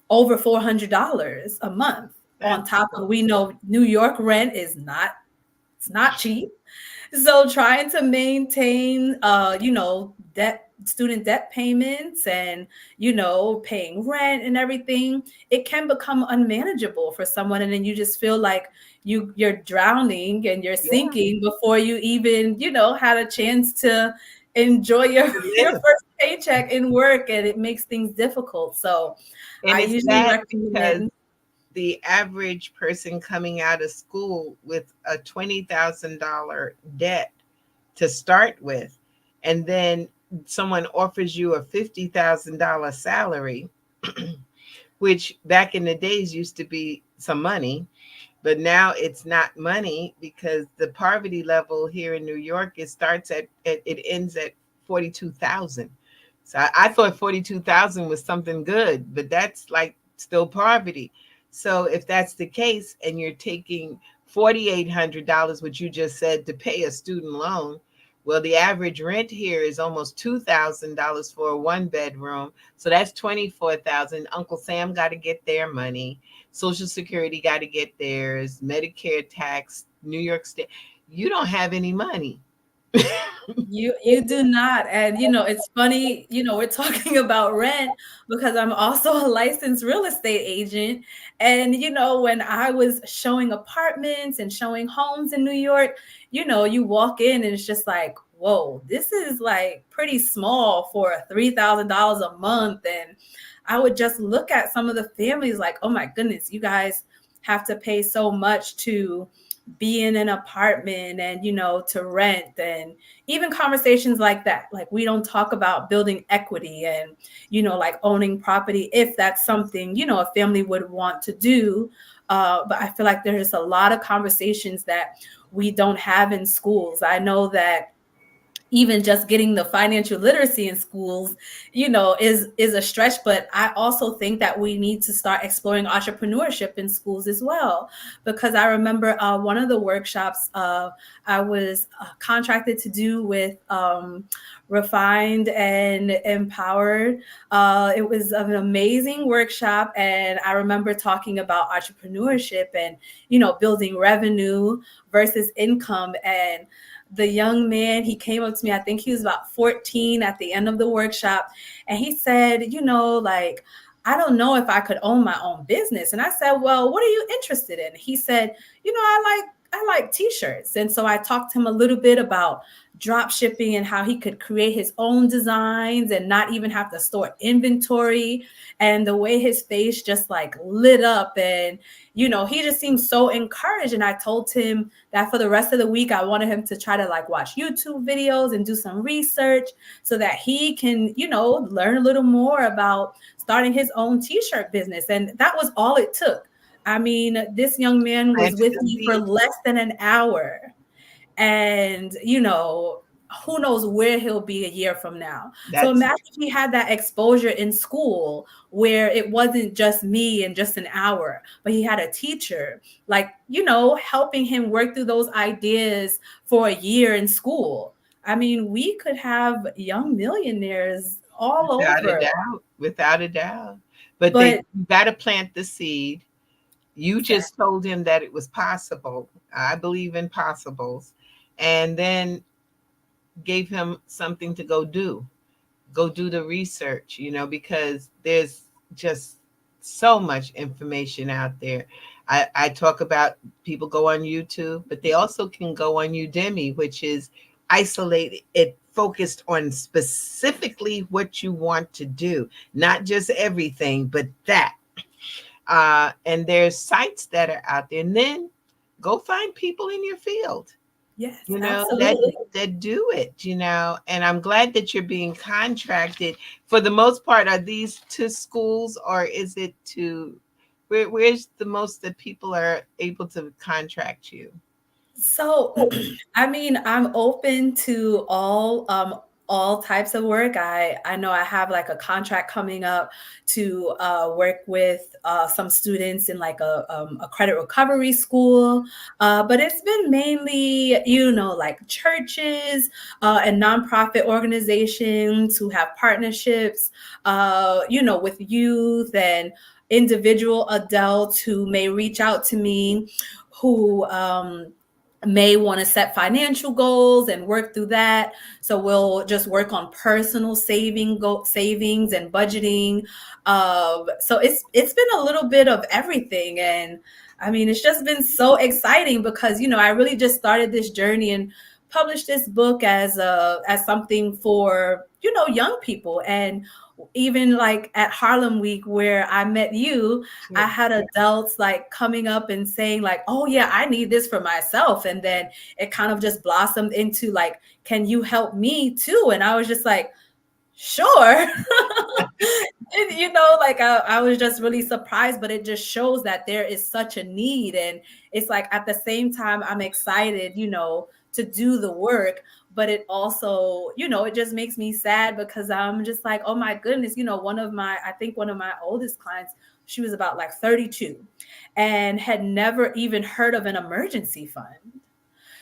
F: over $400 a month. On
B: That's
F: top of, we know New York rent is it's not cheap. So trying to maintain, student debt payments and, paying rent and everything, it can become unmanageable for someone. And then you just feel like you're drowning and you're
B: yeah,
F: sinking before you even, had a chance to enjoy your,
B: to
F: your
B: live.
F: first paycheck in work, and it makes things difficult. So
B: And
F: I
B: it's
F: usually
B: sad because
F: recommend.
B: the average person coming out of school with a $20,000 debt to start with, and then someone offers you a $50,000 salary, which back in the days used to be some money, but now it's not money because the poverty level here in New York, it ends at 42,000. So I thought 42,000 was something good, but that's like still poverty. So if that's the case and you're taking $4,800, which you just said, to pay a student loan, well, the average rent here is almost $2,000 for a 1 bedroom. So that's 24,000. Uncle Sam got to get their money. Social Security got to get theirs. Medicare tax, New York State. You don't have any money.
F: You do not. And it's funny, we're talking about rent because I'm also a licensed real estate agent. And when I was showing apartments and showing homes in New York, you walk in and it's just like, whoa, this is like pretty small for $3,000 a month. And I would just look at some of the families like, oh my goodness, you guys have to pay so much to be in an apartment and to rent. And even conversations like that, like we don't talk about building equity and like owning property, if that's something a family would want to do. But I feel like there's just a lot of conversations that we don't have in schools. I know that even just getting the financial literacy in schools, is a stretch. But I also think that we need to start exploring entrepreneurship in schools as well, because I remember one of the workshops I was contracted to do with Refined and Empowered. It was an amazing workshop, and I remember talking about entrepreneurship and building revenue versus income. And the young man, he came up to me, I think he was about 14 at the end of the workshop, and he said, like, I don't know if I could own my own business. And I said, well, what are you interested in? He said, I like t-shirts. And so I talked to him a little bit about drop shipping and how he could create his own designs and not even have to store inventory. And the way his face just like lit up, and he just seemed so encouraged. And I told him that for the rest of the week, I wanted him to try to like watch YouTube videos and do some research so that he can, learn a little more about starting his own t-shirt business. And that was all it took. I mean, this young man was with me for less than an hour. And, who knows where he'll be a year from now. So imagine if he had that exposure in school where it wasn't just me and just an hour, but he had a teacher, like, helping him work through those ideas for a year in school. I mean, we could have young millionaires all over.
B: Without a doubt. But you got to plant the seed. You just told him that it was possible. I believe in possibles. And then gave him something to go do the research, because there's just so much information out there. I talk about people go on YouTube, but they also can go on Udemy, which is isolated. It focused on specifically what you want to do, not just everything, but that. And there's sites that are out there. And then go find people in your field.
F: Yes,
B: that do it, and I'm glad that you're being contracted. For the most part, are these to schools, or is it to where's the most that people are able to contract you?
F: So, I mean, I'm open to all types of work. I know I have like a contract coming up to work with some students in like a credit recovery school, but it's been mainly like churches and nonprofit organizations who have partnerships with youth and individual adults who may reach out to me, who may want to set financial goals and work through that. So we'll just work on personal savings and budgeting. So it's been a little bit of everything. And I mean, it's just been so exciting because, I really just started this journey and published this book as something for, young people. And even like at Harlem Week where I met you, I had adults like coming up and saying like, oh yeah, I need this for myself. And then it kind of just blossomed into like, can you help me too? And I was just like, sure. And, like I was just really surprised, but it just shows that there is such a need. And it's like, at the same time, I'm excited, to do the work, but it also, it just makes me sad because I'm just like, oh my goodness, one of my oldest clients, she was about like 32 and had never even heard of an emergency fund.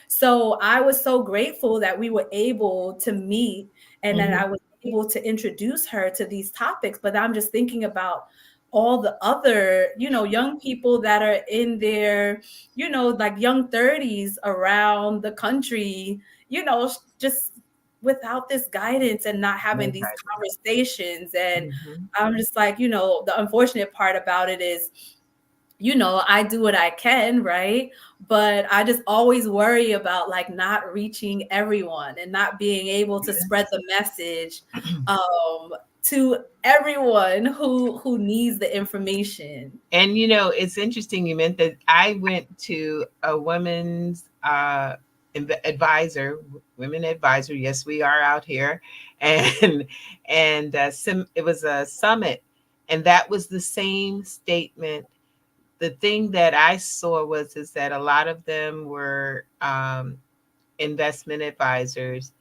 F: So I was so grateful that we were able to meet and that I was able to introduce her to these topics. But I'm just thinking about all the other, young people that are in their, like young 30s around the country, just without this guidance and not having these conversations. And I'm just like, the unfortunate part about it is, I do what I can, right? But I just always worry about like not reaching everyone and not being able to spread the message to everyone who needs the information.
B: And it's interesting you meant that. I went to a women's advisor. Yes, we are out here, and it was a summit, and that was the same statement. The thing that I saw is that a lot of them were investment advisors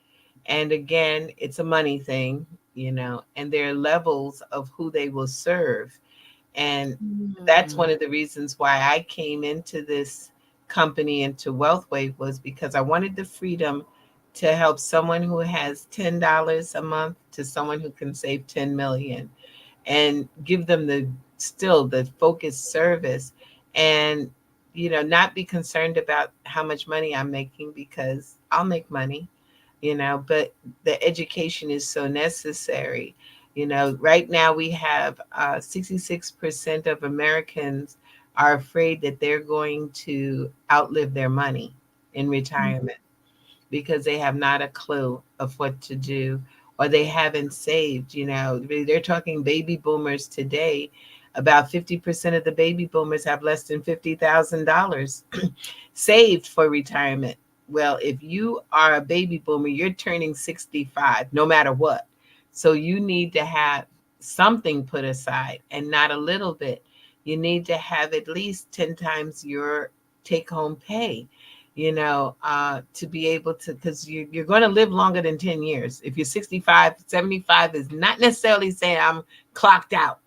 B: And again, it's a money thing, and there are levels of who they will serve. And that's one
F: Mm.
B: of the reasons why I came into this company, into WealthWave, was because I wanted the freedom to help someone who has $10 a month to someone who can save 10 million, and give them the focused service, and not be concerned about how much money I'm making, because I'll make money, but the education is so necessary. Right now we have 66% of Americans are afraid that they're going to outlive their money in retirement, because they have not a clue of what to do, or they haven't saved. They're talking baby boomers today. About 50% of the baby boomers have less than $50,000 saved for retirement. Well, if you are a baby boomer, you're turning 65 no matter what. So you need to have something put aside, and not a little bit. You need to have at least 10 times your take home pay, to be able to, because you're going to live longer than 10 years. If you're 65, 75 is not necessarily saying I'm clocked out,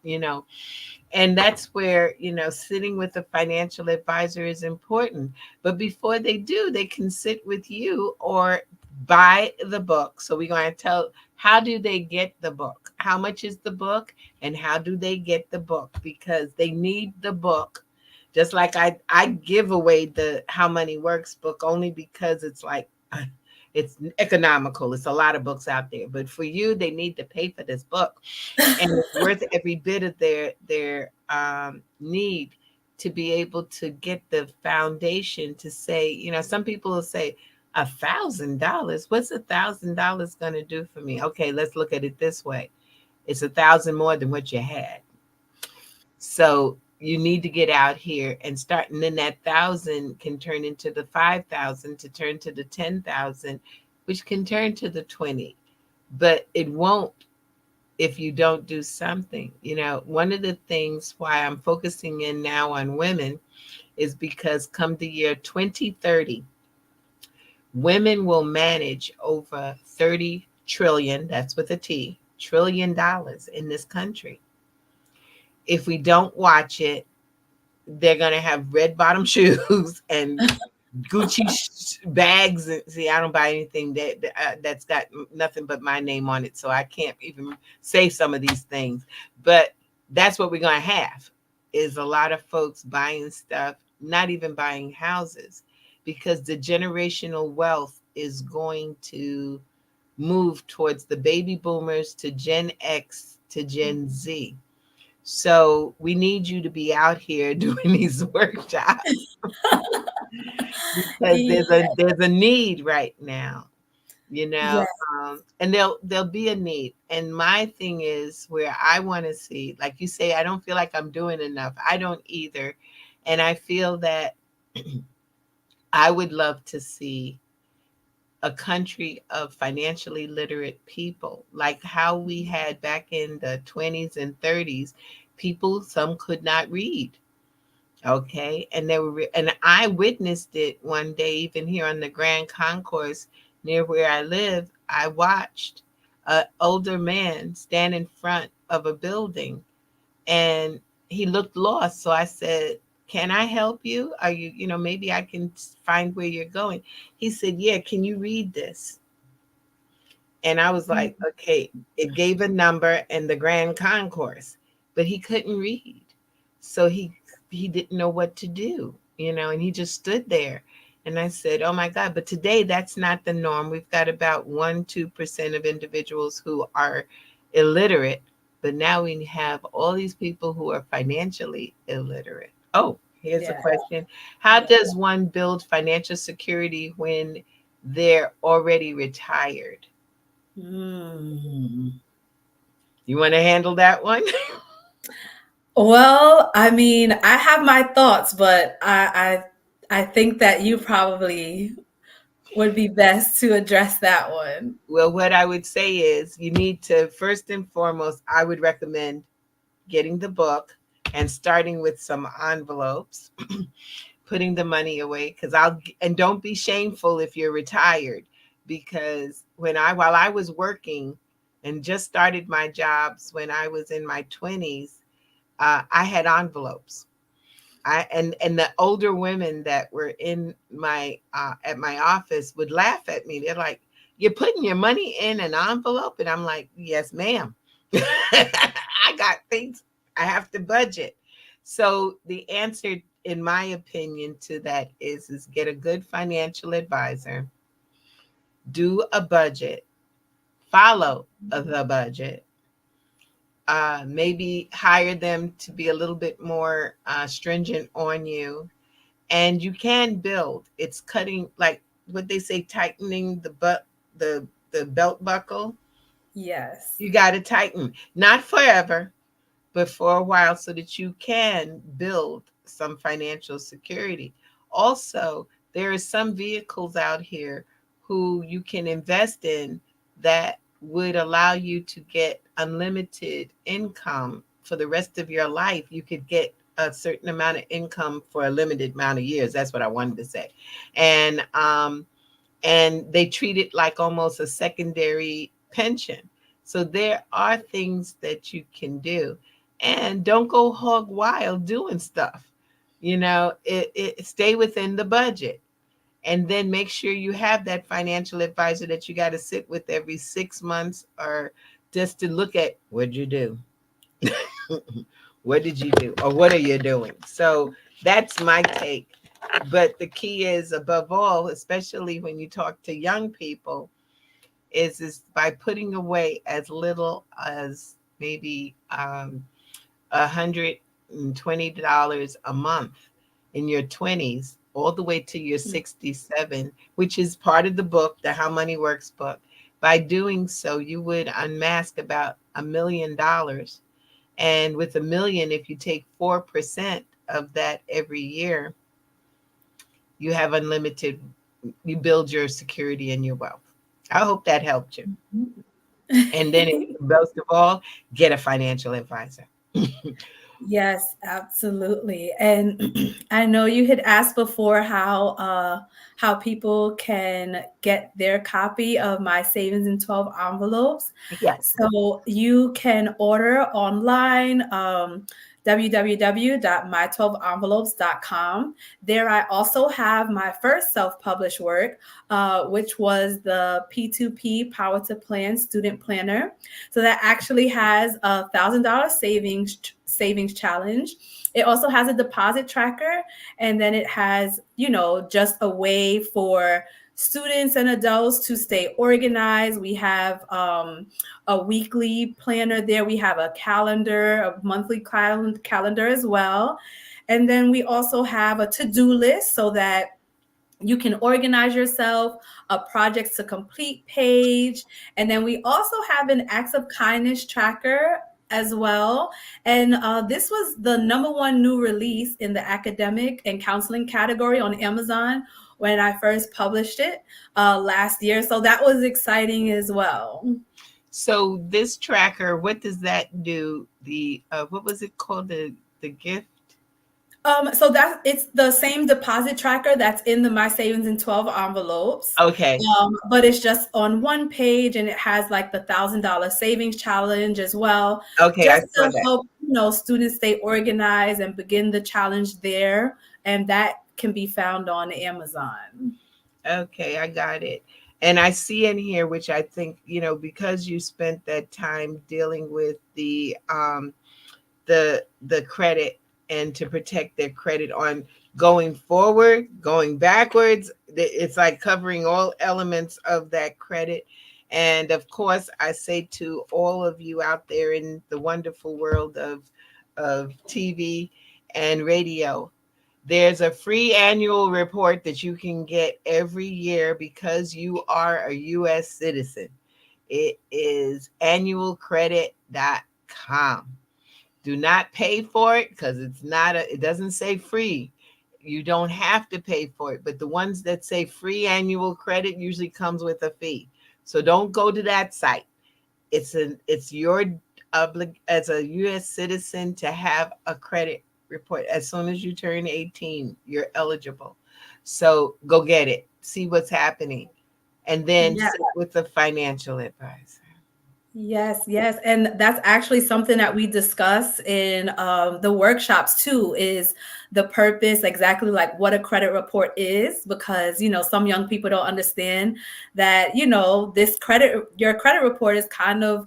B: and that's where, sitting with a financial advisor is important. But before they do, they can sit with you or buy the book. So we're going to tell, how do they get the book? How much is the book? And how do they get the book? Because they need the book. Just like I give away the How Money Works book, only because it's like, it's economical. It's a lot of books out there. But for you, they need to pay for this book, and it's worth every bit of their need to be able to get the foundation to say, some people will say, $1,000. What's $1,000 going to do for me? Okay, let's look at it this way. It's 1,000 more than what you had. So you need to get out here and start, and then that 1,000 can turn into the 5,000, to turn to the 10,000, which can turn to the 20. But it won't if you don't do something. One of the things why I'm focusing in now on women is because come the year 2030, women will manage over 30 trillion, that's with a T, $1 trillion in this country. If we don't watch it, they're going to have red bottom shoes and Gucci bags. See, I don't buy anything that's got nothing but my name on it, so I can't even say some of these things. But that's what we're going to have, is a lot of folks buying stuff, not even buying houses, because the generational wealth is going to move towards the baby boomers, to Gen X, to Gen Z. So we need you to be out here doing these workshops, because
F: Yeah.
B: there's a need right now, you know,
F: Yeah.
B: and there'll be a need. And my thing is, where I want to see, like you say, I don't feel like I'm doing enough. I don't either, and I feel that I would love to see a country of financially literate people, like how we had back in the 20s and 30s. People, some could not read. Okay. And they were, and I witnessed it one day, even here on the Grand Concourse near where I live. I watched an older man stand in front of a building, and he looked lost. So I said, "Can I help you? Are you, maybe I can find where you're going." He said, "Yeah, can you read this?" And I was like, okay, it gave a number and the Grand Concourse, but he couldn't read. So he didn't know what to do, and he just stood there. And I said, oh my God, but today that's not the norm. We've got about 1-2% of individuals who are illiterate, but now we have all these people who are financially illiterate. Oh, here's a
F: Yeah.
B: question. How does one build financial security when they're already retired?
F: Mm.
B: You want to handle that one?
F: Well, I mean, I have my thoughts, but I think that you probably would be best to address that one.
B: Well, what I would say is, you need to, first and foremost, I would recommend getting the book and starting with some envelopes, putting the money away, and don't be shameful if you're retired. because while I was working and just started my jobs when I was in my 20s, I had envelopes. And the older women that were in my at my office would laugh at me. They're like, "You're putting your money in an envelope?" And I'm like, "Yes, ma'am. I got things I have to budget." So the answer, in my opinion, to that is get a good financial advisor, do a budget, follow the budget, maybe hire them to be a little bit more stringent on you, and you can build. It's cutting, like what they say, tightening the belt buckle.
F: Yes.
B: You got to tighten, not forever, but for a while, so that you can build some financial security. Also, there are some vehicles out here who you can invest in that would allow you to get unlimited income for the rest of your life. You could get a certain amount of income for a limited amount of years. That's what I wanted to say. And they treat it like almost a secondary pension. So there are things that you can do, and don't go hog wild doing stuff. Stay within the budget, and then make sure you have that financial advisor that you got to sit with every 6 months, or just to look at what you do. What did you do, or what are you doing? So that's my take. But the key is, above all, especially when you talk to young people, is by putting away as little as maybe $120 a month in your 20s, all the way to your 67, which is part of the book, the How Money Works book. By doing so, you would unmask about $1 million. And with $1 million, if you take 4% of that every year, you have unlimited, you build your security and your wealth. I hope that helped you. And then, most of all, get a financial advisor.
F: Yes, absolutely. And I know you had asked before how people can get their copy of my Savings in 12 Envelopes.
B: Yes.
F: So you can order online, www.my12envelopes.com. There I also have my first self-published work, which was the P2P Power to Plan Student Planner. So that actually has a $1,000 savings challenge. It also has a deposit tracker, and then it has, just a way for students and adults to stay organized. We have a weekly planner there. We have a calendar, a monthly calendar as well. And then we also have a to-do list so that you can organize yourself, a projects to complete page. And then we also have an acts of kindness tracker as well. And this was the #1 new release in the academic and counseling category on Amazon when I first published it last year. So that was exciting as well.
B: So this tracker, what does that do? The what was it called? The gift?
F: So it's the same deposit tracker that's in the My Savings in 12 Envelopes.
B: Okay.
F: But it's just on one page, and it has like the $1,000 savings challenge as well.
B: Okay,
F: Just
B: I saw
F: to
B: that.
F: help students stay organized and begin the challenge there, and that can be found on Amazon.
B: Okay, I got it. And I see in here, which I think, because you spent that time dealing with the credit, and to protect their credit on going forward, going backwards, it's like covering all elements of that credit. And of course, I say to all of you out there in the wonderful world of TV and radio, there's a free annual report that you can get every year because you are a U.S. citizen. It is annualcredit.com. Do not pay for it, because it doesn't say free. You don't have to pay for it. But the ones that say free annual credit usually comes with a fee. So don't go to that site. It's your as a U.S. citizen to have a credit report. As soon as you turn 18, you're eligible. So go get it. See what's happening. and then
F: Yeah.
B: sit with the financial advisor.
F: Yes, yes. And that's actually something that we discuss in the workshops too, is the purpose, exactly like what a credit report is, because, some young people don't understand that, your credit report is kind of,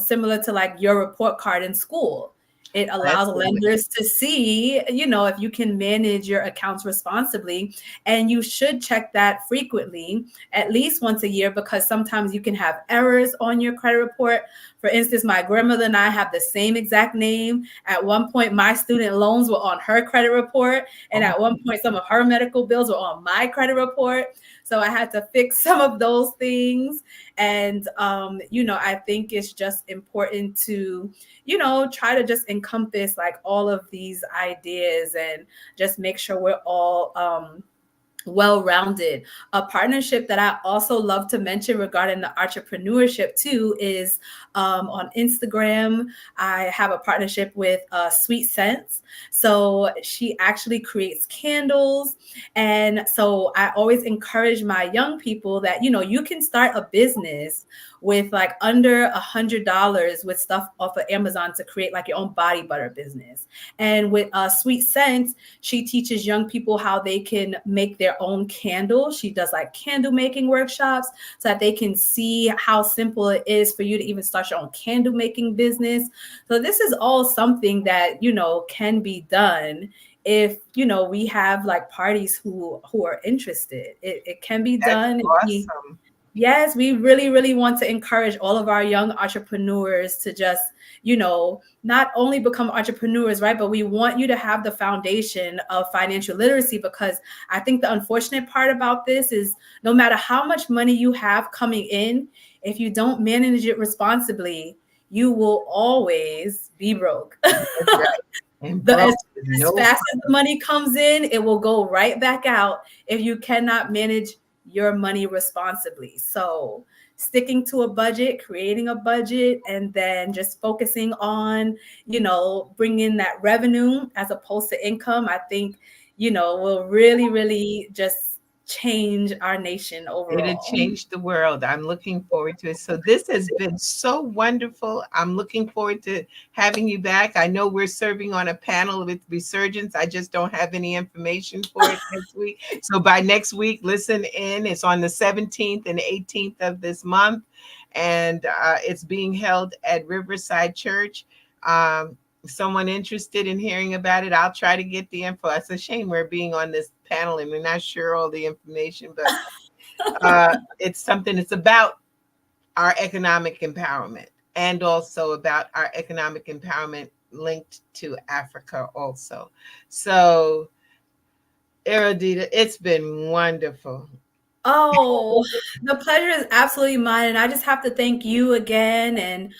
F: similar to like your report card in school. It allows
B: Absolutely.
F: lenders to see, if you can manage your accounts responsibly, and you should check that frequently, at least once a year, because sometimes you can have errors on your credit report. For instance, my grandmother and I have the same exact name. At one point, my student loans were on her credit report, and at one point, some of her medical bills were on my credit report. So I had to fix some of those things. And, I think it's just important to, try to just encompass like all of these ideas and just make sure we're all well-rounded. A partnership that I also love to mention regarding the entrepreneurship too is on Instagram. I have a partnership with Sweet Scents. So she actually creates candles. And so I always encourage my young people that, you can start a business with like under $100 with stuff off of Amazon to create like your own body butter business. And with Sweet Scents, she teaches young people how they can make their own candles. She does like candle making workshops so that they can see how simple it is for you to even start your own candle making business. So this is all something that, can be done if, we have like parties who are interested. It can be done.
B: Awesome.
F: Yes, we really, really want to encourage all of our young entrepreneurs to just, not only become entrepreneurs, right? But we want you to have the foundation of financial literacy, because I think the unfortunate part about this is no matter how much money you have coming in, if you don't manage it responsibly, you will always be broke.
B: That's right. And
F: As fast as the money comes in, it will go right back out if you cannot manage your money responsibly. So sticking to a budget, creating a budget, and then just focusing on, bringing that revenue as opposed to income, I think, will really, really just change our nation overall.
B: It'll change the world. I'm looking forward to it. So this has been so wonderful. I'm looking forward to having you back. I know we're serving on a panel with Resurgence. I just don't have any information for it next week. So by next week, listen in. It's on the 17th and 18th of this month. And it's being held at Riverside Church. Someone interested in hearing about it, I'll try to get the info. It's a shame we're being on this panel and we're not sure all the information, but it's something. It's about our economic empowerment, and also about our economic empowerment linked to Africa also. So, Erodita, it's been wonderful.
F: Oh, the pleasure is absolutely mine. And I just have to thank you again and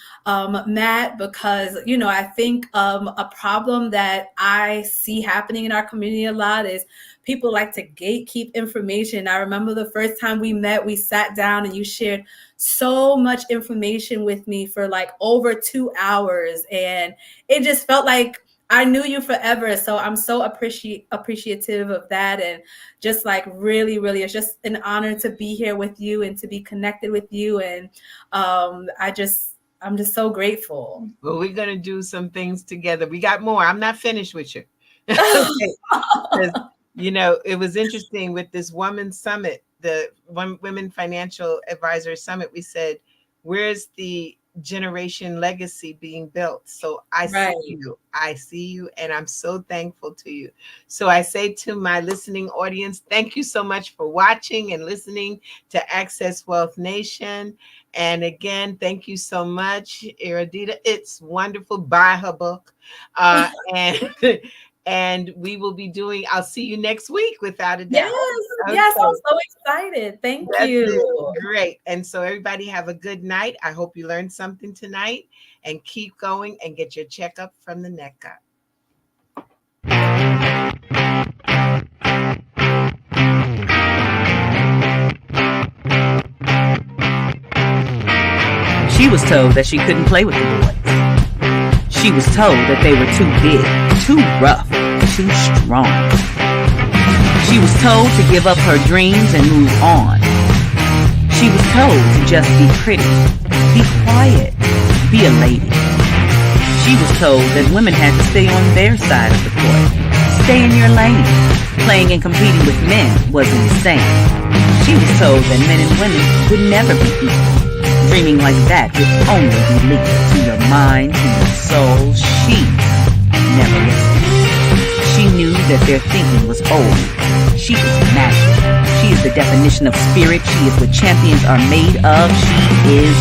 F: Matt, because, I think a problem that I see happening in our community a lot is people like to gatekeep information. I remember the first time we met, we sat down and you shared so much information with me for like over 2 hours. And it just felt like I knew you forever. So I'm so appreciative of that. And just like really, really, it's just an honor to be here with you and to be connected with you. And I'm just so grateful.
B: Well, we're going to do some things together. We got more. I'm not finished with you. Okay. It was interesting with this women's summit, the Women Financial Advisor Summit. We said, where's the generation legacy being built? So I see you, and I'm so thankful to you. So I say to my listening audience, thank you so much for watching and listening to Access Wealth Nation. And again, thank you so much, Erodita. It's wonderful. Buy her book. And we will be I'll see you next week, without a doubt.
F: Yes, I'm so excited. Thank you.
B: Great. And so everybody have a good night. I hope you learned something tonight, and keep going and get your checkup from the neck up.
D: She was told that she couldn't play with the boys. She was told that they were too big, too rough, too strong. She was told to give up her dreams and move on. She was told to just be pretty, be quiet, be a lady. She was told that women had to stay on their side of the court, stay in your lane. Playing and competing with men was insane. She was told that men and women would never be equal. Dreaming like that would only be linked to your mind, to your soul. She never listened. She knew that their thinking was old. She is magic. She is the definition of spirit. She is what champions are made of. She is